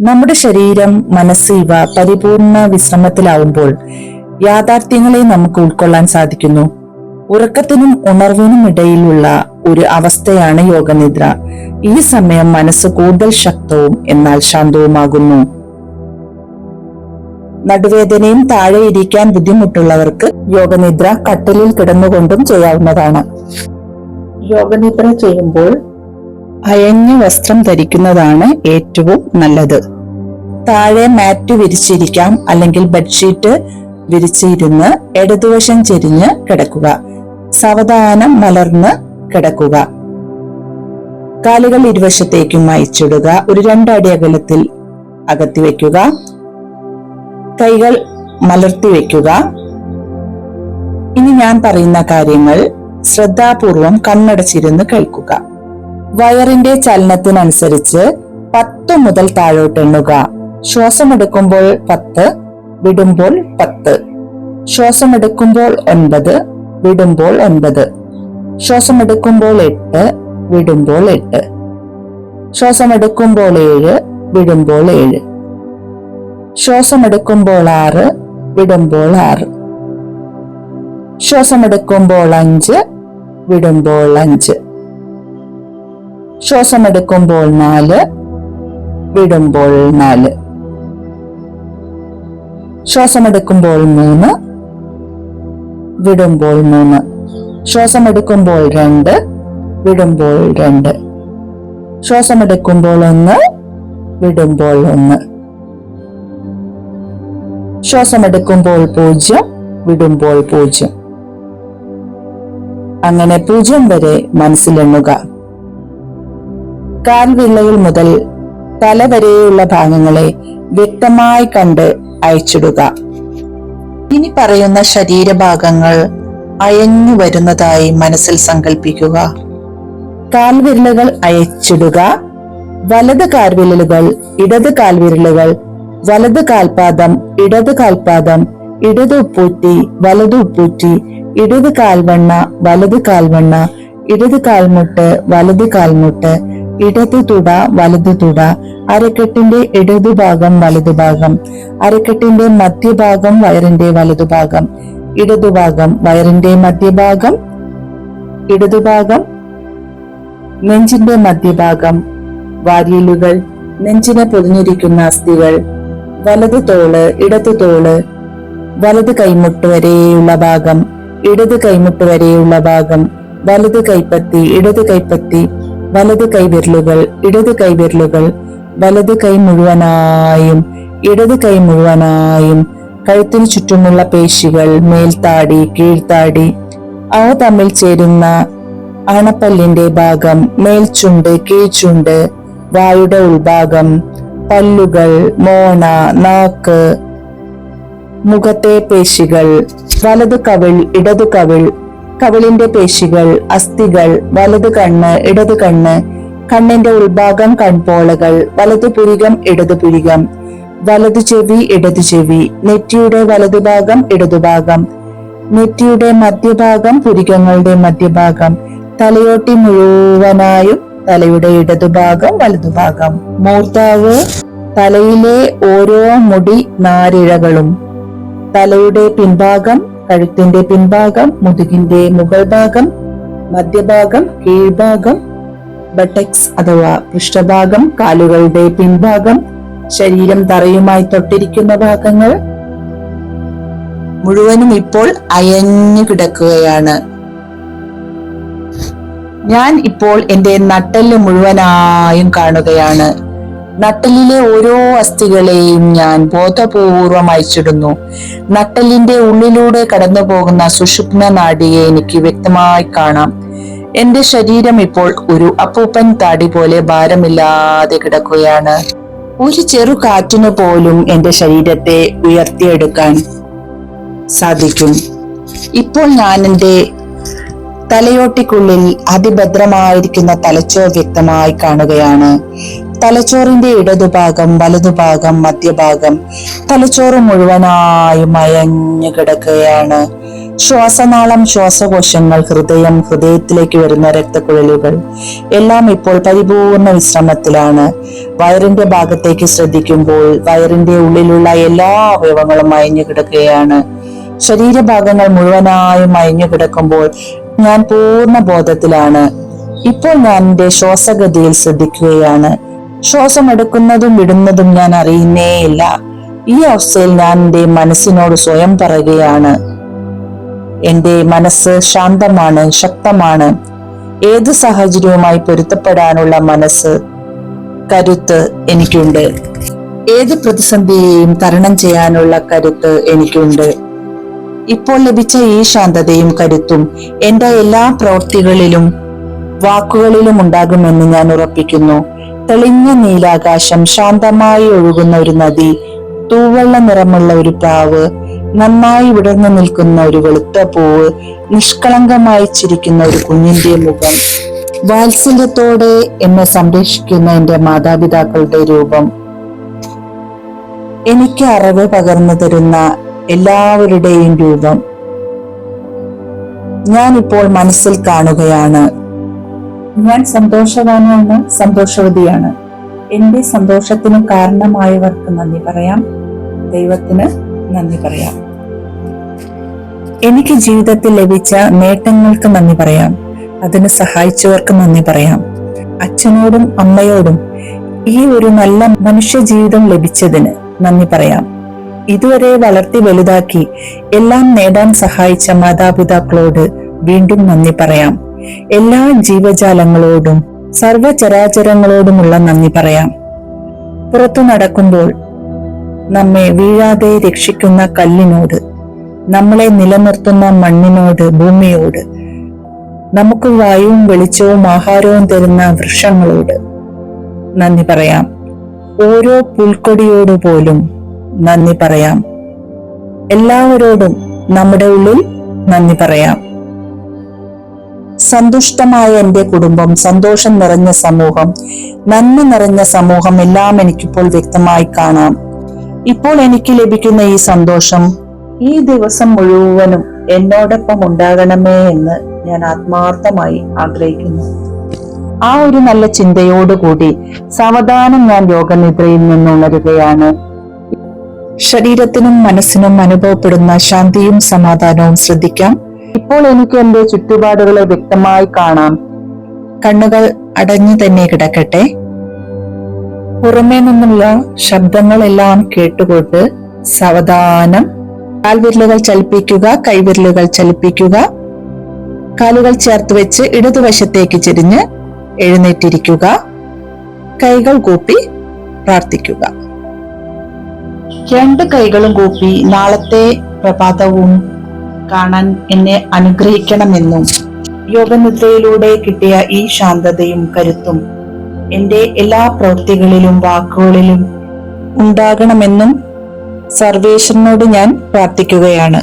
നമ്മുടെ ശരീരം, മനസ്സ് ഇവ പരിപൂർണ വിശ്രമത്തിലാവുമ്പോൾ യാഥാർത്ഥ്യങ്ങളെ നമുക്ക് ഉൾക്കൊള്ളാൻ സാധിക്കുന്നു. ഉറക്കത്തിനും ഉണർവിനും ഇടയിലുള്ള ഒരു അവസ്ഥയാണ് യോഗനിദ്ര. ഈ സമയം മനസ്സ് കൂടുതൽ ശക്തവും എന്നാൽ ശാന്തവുമാകുന്നു. നടുവേദനയും താഴെ ഇരിക്കാൻ ബുദ്ധിമുട്ടുള്ളവർക്ക് യോഗനിദ്ര കട്ടിലിൽ കിടന്നുകൊണ്ടും ചെയ്യാവുന്നതാണ്. യോഗനിദ്ര ചെയ്യുമ്പോൾ അയഞ്ഞ വസ്ത്രം ധരിക്കുന്നതാണ് ഏറ്റവും നല്ലത്. താഴെ മാറ്റ് വിരിച്ചിരിക്കാം, അല്ലെങ്കിൽ ബെഡ്ഷീറ്റ് വിരിച്ചിരുന്ന് ഇടതുവശം ചെരിഞ്ഞ് കിടക്കുക. സാവധാനം മലർന്ന് കിടക്കുക. കാലുകൾ ഇരുവശത്തേക്കും അയച്ചിടുക. ഒരു 2 അടി അകലത്തിൽ അകത്തി വെക്കുക. കൈകൾ മലർത്തി വെക്കുക. ഇനി ഞാൻ പറയുന്ന കാര്യങ്ങൾ ശ്രദ്ധാപൂർവം കണ്ണടച്ചിരുന്ന് കേൾക്കുക. വയറിന്റെ ചലനത്തിനനുസരിച്ച് 10 മുതൽ താഴോട്ട് എണ്ണുക. ശ്വാസമെടുക്കുമ്പോൾ 10, വിടുമ്പോൾ 10. ശ്വാസമെടുക്കുമ്പോൾ 9, വിടുമ്പോൾ 9. ശ്വാസമെടുക്കുമ്പോൾ 8, വിടുമ്പോൾ 8. ശ്വാസമെടുക്കുമ്പോൾ 7, വിടുമ്പോൾ 7. ശ്വാസമെടുക്കുമ്പോൾ 6, വിടുമ്പോൾ 6. ശ്വാസമെടുക്കുമ്പോൾ 5, വിടുമ്പോൾ 5. ശ്വാസമെടുക്കുമ്പോൾ 4, വിടുമ്പോൾ 4. ശ്വാസമെടുക്കുമ്പോൾ 3, വിടുമ്പോൾ 3. ശ്വാസമെടുക്കുമ്പോൾ 2, വിടുമ്പോൾ 2. ശ്വാസമെടുക്കുമ്പോൾ 1, വിടുമ്പോൾ 1. ശ്വാസമെടുക്കുമ്പോൾ 0, വിടുമ്പോൾ 0. അങ്ങനെ 0 വരെ മനസ്സിലെണ്ണുക. കാൽവിരലുകൾ മുതൽ തല വരെയുള്ള ഭാഗങ്ങളെ വ്യക്തമായി കണ്ട് അയച്ചിടുക. ഇനി പറയുന്ന ശരീരഭാഗങ്ങൾ അയഞ്ഞു വരുന്നതായി മനസ്സിൽ സങ്കല്പിക്കുക. കാൽവിരലുകൾ അയച്ചിടുക. വലത് കാൽവിരലുകൾ, ഇടത് കാൽവിരലുകൾ, വലത് കാൽപാദം, ഇടത് കാൽപാദം, ഇടത് ഉപ്പൂറ്റി, വലത് ഉപ്പൂറ്റി, ഇടത് കാൽവണ്ണ, വലത് കാൽവണ്ണ, ഇടത് കാൽമുട്ട്, വലത് കാൽമുട്ട്, ഇടത് തുട, വലത് തുട, അരക്കെട്ടിന്റെ ഇടതുഭാഗം, വലതുഭാഗം, അരക്കെട്ടിന്റെ മധ്യഭാഗം, വയറിന്റെ വലതുഭാഗം, ഇടതുഭാഗം, വയറിന്റെ മധ്യഭാഗം, ഇടതുഭാഗം, നെഞ്ചിന്റെ മധ്യഭാഗം, വാരിയലുകൾ, നെഞ്ചിനെ പൊതിഞ്ഞിരിക്കുന്ന അസ്ഥികൾ, വലത് തോള്, ഇടത് തോള്, വലത് കൈമുട്ട് വരെയുള്ള ഭാഗം, ഇടത് കൈമുട്ട് വരെയുള്ള ഭാഗം, വലത് കൈപ്പത്തി, ഇടത് കൈപ്പത്തി, വലത് കൈവിരലുകൾ, ഇടത് കൈവിരലുകൾ, വലത് കൈ മുഴുവനായും, ഇടത് കൈ മുഴുവനായും, കഴുത്തിനു ചുറ്റുമുള്ള പേശികൾ, മേൽത്താടി, കീഴ്ത്താടി, അവ തമ്മിൽ ചേരുന്ന അണപ്പല്ലിന്റെ ഭാഗം, മേൽചുണ്ട്, കീഴ്ചുണ്ട്, വായുടെ ഉൾഭാഗം, പല്ലുകൾ, മോണ, നാക്ക്, മുഖത്തെ പേശികൾ, വലത് കവിൾ, ഇടതു കവിൾ, കവിളിന്റെ പേശികൾ, അസ്ഥികൾ, വലത് കണ്ണ്, ഇടത് കണ്ണ്, കണ്ണിന്റെ ഉൾഭാഗം, കൺപോളകൾ, വലതു പുരികം, ഇടതു പുരികം, വലതു ചെവി, ഇടതു ചെവി, നെറ്റിയുടെ വലതുഭാഗം, ഇടതുഭാഗം, നെറ്റിയുടെ മധ്യഭാഗം, പുരികങ്ങളുടെ മധ്യഭാഗം, തലയോട്ടി മുഴുവനായും, തലയുടെ ഇടതുഭാഗം, വലതുഭാഗം, മൂർധാവ്, തലയിലെ ഓരോ മുടി നാരിഴകളും, തലയുടെ പിൻഭാഗം, കഴുത്തിന്റെ പിൻഭാഗം, മുതുകിന്റെ മുകൾ ഭാഗം, മധ്യഭാഗം, കീഴ്ഭാഗം, ബട്ടക്സ് അഥവാ പൃഷ്ഠഭാഗം, കാലുകളുടെ പിൻഭാഗം, ശരീരം തറയുമായി തൊട്ടിരിക്കുന്ന ഭാഗങ്ങൾ മുഴുവനും ഇപ്പോൾ അയഞ്ഞു കിടക്കുകയാണ്. ഞാൻ ഇപ്പോൾ എന്റെ നട്ടെല്ല് മുഴുവനായും കാണുകയാണ്. നട്ടെല്ലിലെ ഓരോ അസ്ഥികളെയും ഞാൻ ബോധപൂർവം അയച്ചിടുന്നു. നട്ടെല്ലിന്റെ ഉള്ളിലൂടെ കടന്നു പോകുന്ന സുഷുമ്ന നാഡിയെ എനിക്ക് വ്യക്തമായി കാണാം. എന്റെ ശരീരം ഇപ്പോൾ ഒരു അപ്പൂപ്പൻ താടി പോലെ ഭാരമില്ലാതെ കിടക്കുകയാണ്. ഒരു ചെറു കാറ്റിന് പോലും എന്റെ ശരീരത്തെ ഉയർത്തിയെടുക്കാൻ സാധിക്കും. ഇപ്പോൾ ഞാൻ എന്റെ തലയോട്ടിക്കുള്ളിൽ അതിഭദ്രമായിരിക്കുന്ന തലച്ചോർ വ്യക്തമായി കാണുകയാണ്. തലച്ചോറിന്റെ ഇടതുഭാഗം, വലതുഭാഗം, മധ്യഭാഗം, തലച്ചോറ് മുഴുവനായും അയഞ്ഞു കിടക്കുകയാണ്. ശ്വാസനാളം, ശ്വാസകോശങ്ങൾ, ഹൃദയം, ഹൃദയത്തിലേക്ക് വരുന്ന രക്തക്കുഴലുകൾ എല്ലാം ഇപ്പോൾ പരിപൂർണ വിശ്രമത്തിലാണ്. വയറിന്റെ ഭാഗത്തേക്ക് ശ്രദ്ധിക്കുമ്പോൾ വയറിന്റെ ഉള്ളിലുള്ള എല്ലാ അവയവങ്ങളും അയഞ്ഞു കിടക്കുകയാണ്. ശരീരഭാഗങ്ങൾ മുഴുവനായും അയഞ്ഞു കിടക്കുമ്പോൾ ഞാൻ പൂർണ്ണ ബോധത്തിലാണ്. ഇപ്പോൾ ഞാൻ എന്റെ ശ്വാസഗതിയിൽ ശ്രദ്ധിക്കുകയാണ്. ശ്വാസം എടുക്കുന്നതും വിടുന്നതും ഞാൻ അറിയുന്നേയില്ല. ഈ അവസ്ഥയിൽ ഞാൻ എന്റെ മനസ്സിനോട് സ്വയം പറയുകയാണ്, എന്റെ മനസ്സ് ശാന്തമാണ്, ശക്തമാണ്. ഏത് സാഹചര്യവുമായി പൊരുത്തപ്പെടാനുള്ള മനസ്സ്, കരുത്ത് എനിക്കുണ്ട്. ഏത് പ്രതിസന്ധിയെയും തരണം ചെയ്യാനുള്ള കരുത്ത് എനിക്കുണ്ട്. ഇപ്പോൾ ലഭിച്ച ഈ ശാന്തതയും കരുത്തും എന്റെ എല്ലാ പ്രവൃത്തികളിലും വാക്കുകളിലും ഉണ്ടാകുമെന്ന് ഞാൻ ഉറപ്പിക്കുന്നു. തെളിഞ്ഞ നീലാകാശം, ശാന്തമായി ഒഴുകുന്ന ഒരു നദി, തൂവെള്ള നിറമുള്ള ഒരു പ്രാവ്, നന്നായി വിടർന്നു നിൽക്കുന്ന ഒരു വെളുത്ത പൂവ്, നിഷ്കളങ്കമായി ചിരിക്കുന്ന ഒരു കുഞ്ഞിന്റെ മുഖം, വാത്സല്യത്തോടെ എന്നെ സംരക്ഷിക്കുന്ന എന്റെ മാതാപിതാക്കളുടെ രൂപം, എനിക്ക് അറിവ് പകർന്നു തരുന്ന എല്ലാവരുടെയും രൂപം ഞാൻ ഇപ്പോൾ മനസ്സിൽ കാണുകയാണ്. ഞാൻ സന്തോഷവാനാണ്, സന്തോഷവതിയാണ്. എന്റെ സന്തോഷത്തിന് കാരണമായവർക്ക് നന്ദി പറയാം, ദൈവത്തിന് നന്ദി പറയാം. എനിക്ക് ജീവിതത്തിൽ ലഭിച്ച നേട്ടങ്ങൾക്ക് നന്ദി പറയാം, അതിന് സഹായിച്ചവർക്ക് നന്ദി പറയാം. അച്ഛനോടും അമ്മയോടും ഈ ഒരു നല്ല മനുഷ്യ ജീവിതം ലഭിച്ചതിന് നന്ദി പറയാം. ഇതുവരെ വളർത്തി വലുതാക്കി എല്ലാം നേടാൻ സഹായിച്ച മാതാപിതാക്കളോട് വീണ്ടും നന്ദി പറയാം. എല്ലാ ജീവജാലങ്ങളോടും സർവചരാചരങ്ങളോടുമുള്ള നന്ദി പറയാം. പുറത്തു നടക്കുമ്പോൾ നമ്മെ വീഴാതെ രക്ഷിക്കുന്ന കല്ലിനോട്, നമ്മളെ നിലനിർത്തുന്ന മണ്ണിനോട്, ഭൂമിയോട്, നമുക്ക് വായുവും വെളിച്ചവും ആഹാരവും തരുന്ന വൃക്ഷങ്ങളോട് നന്ദി പറയാം. ഓരോ പുൽക്കൊടിയോട് പോലും നന്ദി പറയാം. എല്ലാവരോടും നമ്മുടെ ഉള്ളിൽ നന്ദി പറയാം. സന്തുഷ്ടമായ എന്റെ കുടുംബം, സന്തോഷം നിറഞ്ഞ സമൂഹം, നന്മ നിറഞ്ഞ സമൂഹം എല്ലാം എനിക്കിപ്പോൾ വ്യക്തമായി കാണാം. ഇപ്പോൾ എനിക്ക് ലഭിക്കുന്ന ഈ സന്തോഷം ഈ ദിവസം മുഴുവനും എന്നോടൊപ്പം ഉണ്ടാകണമേ എന്ന് ഞാൻ ആത്മാർത്ഥമായി ആഗ്രഹിക്കുന്നു. ആ ഒരു നല്ല ചിന്തയോടുകൂടി സാവധാനം ഞാൻ യോഗനിദ്രയിൽ നിന്ന് ഉണരുകയാണ്. ശരീരത്തിനും മനസ്സിനും അനുഭവപ്പെടുന്ന ശാന്തിയും സമാധാനവും ശ്രദ്ധിക്കാം. ഇപ്പോൾ എനിക്ക് എന്റെ ചുറ്റുപാടുകളെ വ്യക്തമായി കാണാം. കണ്ണുകൾ അടഞ്ഞു തന്നെ കിടക്കട്ടെ. പുറമേ നിന്നുള്ള ശബ്ദങ്ങളെല്ലാം കേട്ടുകൊണ്ട് സാവധാനം കാൽവിരലുകൾ ചലിപ്പിക്കുക, കൈവിരലുകൾ ചലിപ്പിക്കുക. കാലുകൾ ചേർത്ത് വെച്ച് ഇടതുവശത്തേക്ക് ചെരിഞ്ഞ് എഴുന്നേറ്റിരിക്കുക. കൈകൾ കൂപ്പി പ്രാർത്ഥിക്കുക. രണ്ട് കൈകളും കൂപ്പി നാളത്തെ പ്രഭാതവും കാണാൻ എന്നെ അനുഗ്രഹിക്കണമെന്നും യോഗനിദ്രയിലൂടെ കിട്ടിയ ഈ ശാന്തതയും കരുത്തും എന്റെ എല്ലാ പ്രവൃത്തികളിലും വാക്കുകളിലും ഉണ്ടാകണമെന്നും സർവേശ്വരനോട് ഞാൻ പ്രാർത്ഥിക്കുകയാണ്.